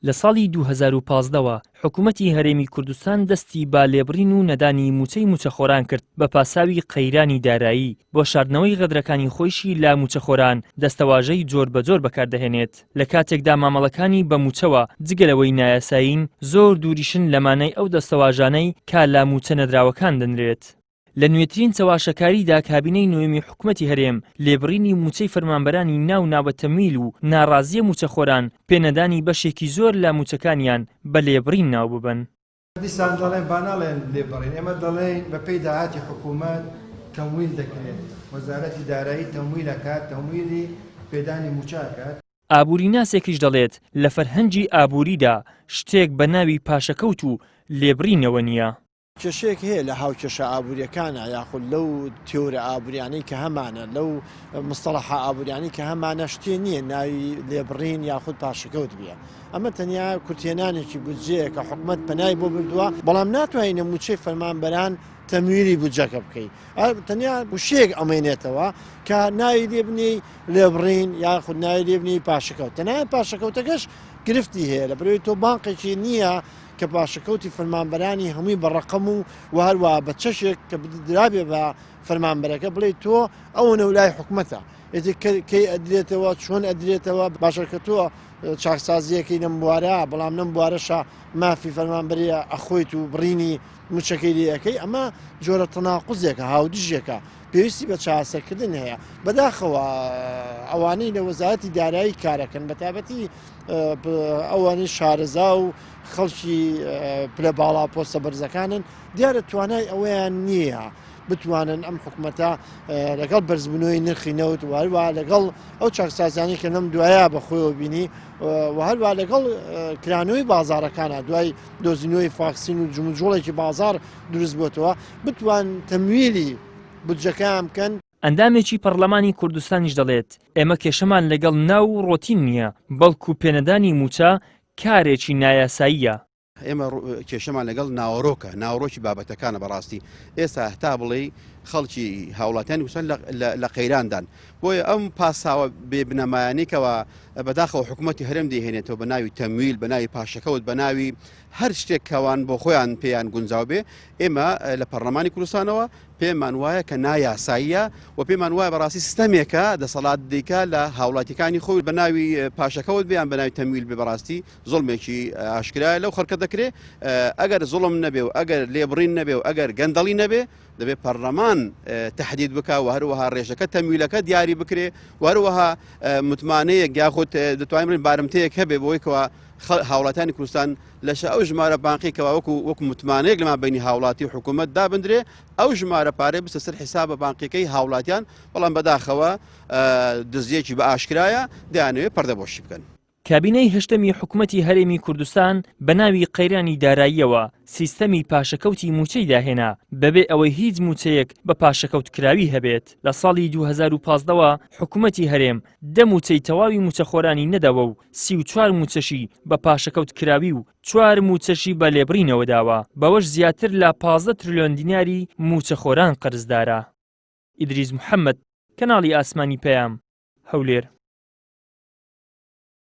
لە ساڵی 2015ەوە حکوومەتی هەرێمی کوردستان دەستی با لێبڕین و نەدانی موچەی موچەخۆران کرد بە پاساوی قەیرانی دارایی بۆ شاردنەوەی غەدرەکانی خۆیشی لا موچەخۆران دەستەواژەی جۆر بە جۆر بەکاردەهێنێت لە کاتێکدا مامەڵەکانی بە موچەوە جگەلەوەی نایاسایین زۆر دووریشن لەمانەی ئەو دەستەواژانەی کا لا موچە نەدراوەکان دەنرێت. لە نوێترین چەواشەکاریدا کابینەی نوێمی حکوومەتی هەرێم لێبڕینی موچەی فەرمانبەرانی ناو ناوەتەمیل و ناڕازیە موچەخۆران پێنەدانی بەشێکی زۆر لە موچەکانیان بە لێبڕین ناو ببن. دیسان دەڵێن باناڵێن لێبڕین، ئێمە دەڵێن بە پێی داهاتی حکوومەت تەمویل دەکرێت، وەزارەتی دارایی تەمویلەکات، تەمویلی پێدانی موچاکات. ئابووریناسێکیش دەڵێت لە فەرهەنگی ئابووریدا شتێک بە ناوی پاشەکەوت و لێبڕینەوە نییە. کێشەیەک هەیە لە هاوکێشە ئابوووریەکانە یاخود لەو تیۆرە ئابووریانەی کە هەمانە لەو مستەڵەحە ئابووریانی کە هەمانە شتێ نییە ناوی لێبڕین یاخود پاشەکەوت بێ. ئەمە تەنیا کورتێنانێکی بودجەیە کە حکوومەت پەنای بۆ بردووە، بەڵام ناتوانینە موچەی فەرمانبەران تەمویلی بودجەکە بکەیت. تەنیا وشەیەک ئەمێنێتەوە کە ناوی لێبنی لێبڕین یاخود ناوی لێبنی پاشەکەوت. تەنیا پاشەکەوتەکەش گرفتی هەیە لە بەرەوەی تۆ بانقێکی نییە کە پاشەکەوتی فەرمانبەرانی هەمووی بە ڕەقەم و هەروە بە چەشێک کە درابێ بە فەرمانبەرەکە بڵێ تۆ ئەوە لای حکوومەتە کەی ئەدرێتەوە چۆن ئەدرێتەوە باشە کە تۆ چاکسازیەکەی لەم بوارە بەڵام لەم بوارەشە مافی فەرمانبەریە ئەخۆیت و بڕینی موچەکەی لەکەی ئەمە جۆرە تەناقوزێکە هاودژێکە پێویستی بە چاسەکردن هەیە. بەداخەوە ئەوانەی لە وەزارەتی دارایی کارەکەن بە تایبەتی ئەوانەی شارەزا و خەڵکی پلە باڵا پۆستە بەرزەکانن دیارە توانای ئەوەیان نییە بتوانن ئەم حکوومەتە لەگەڵ بەرزبوونەوەی نرخی نەوت و هەروە لەگەڵ ئەو چاکسازیانی کە لەم دوایە بەخۆیەوە بینی و هەروە لەگەڵ کرانەوەی بازارەکانە دوای دۆزینەوەی فاکسین و جموجۆڵێکی بازار دروست بووتەوە بتوان تەمویلی بودجەکان بکەن. ئەندامێکی پەرلەمانی کوردستانیش دەڵێت ئێمە کێشەمان لەگەڵ ناو و ڕۆتین نییە بەڵکو پێنەدانی موچە کارێکی نایاساییە. ئێمە کێشەمان لەگەڵ ناوەڕۆکە ناوەڕۆکی بابەتەکانە بەڕاستی ئێستا هەتا بڵێ خەڵکی هاوڵاتیانی وسان لە قەیراندان بۆیە ئەم پاساوە بێبنەمایانێکەوە بەداخەوە حکوومەتی هەرێم دەیهێنێتەوە بە ناوی تەمویل بە ناوی پاشەکەوت بە ناوی هەر شتێک کەوان بۆ خۆیان پێیان گونجاو بێ. ئێمە لە پەرلەمانی کوردستانەوە پێمان وایە کە نایاساییە و پێمان وایە بەڕاستی سیستەمێکە دەسەڵات دیکە لە هاوڵاتیەکانی خۆی بە ناوی پاشەکەوت بیان بە ناوی تەمویل بێ. بەڕاستی زوڵمێکی ئاشکرایە لەو خەڵکە دەکرێت ئەگەر زوڵم نەبێ و ئەگەر لێبڕین نەبێ و ئەگەر گەندەڵی نەبێ دەبێت پەرلەمان تهدید بکە و هەروەها ڕێژەکە تەمویلەکە دیاری بکرێ و هەروەها متمانەیەک یاخود دەتوانین بارمتەیەک هەبێ بۆیکەوە هاوڵاتیانی کوردستان لەش ئەو ژمارە بانقیکەوە وەکو متمانەیەک لەما بینی هاوڵاتی و حکوومەت دابدرێ ئەو ژمارە پارێ بستە سەر حیسابە بانقیەکەی هاوڵاتیان، بەڵام بەداخەوە دزیەکی بە ئاشکرایە دەیانەوێت پەردەبۆشی بکەن. کابینەی هەشتەمی حکوومەتی هەرێمی کوردستان بە ناوی قەیرانی داراییەوە سیستەمی پاشەکەوتی موچەی داهێنا بەبێ ئەوەی هیچ موچەیەک بە پاشەکەوت کراوی هەبێت. لە ساڵی 2015ەوە حکوومەتی هەرێم 10 موچەی تەواوی موچەخۆرانی نەداوە و 34 موچەشی بە پاشەکەوت کراوی و 4 موچەشی بە لێبڕینەوە داوە. بەوەش زیاتر لە 15 تریلیۆن دیناری موچەخۆران قەرزدارە. ئیدریس محەممەد، کەناڵی ئاسمانی پەیام، هەولێر.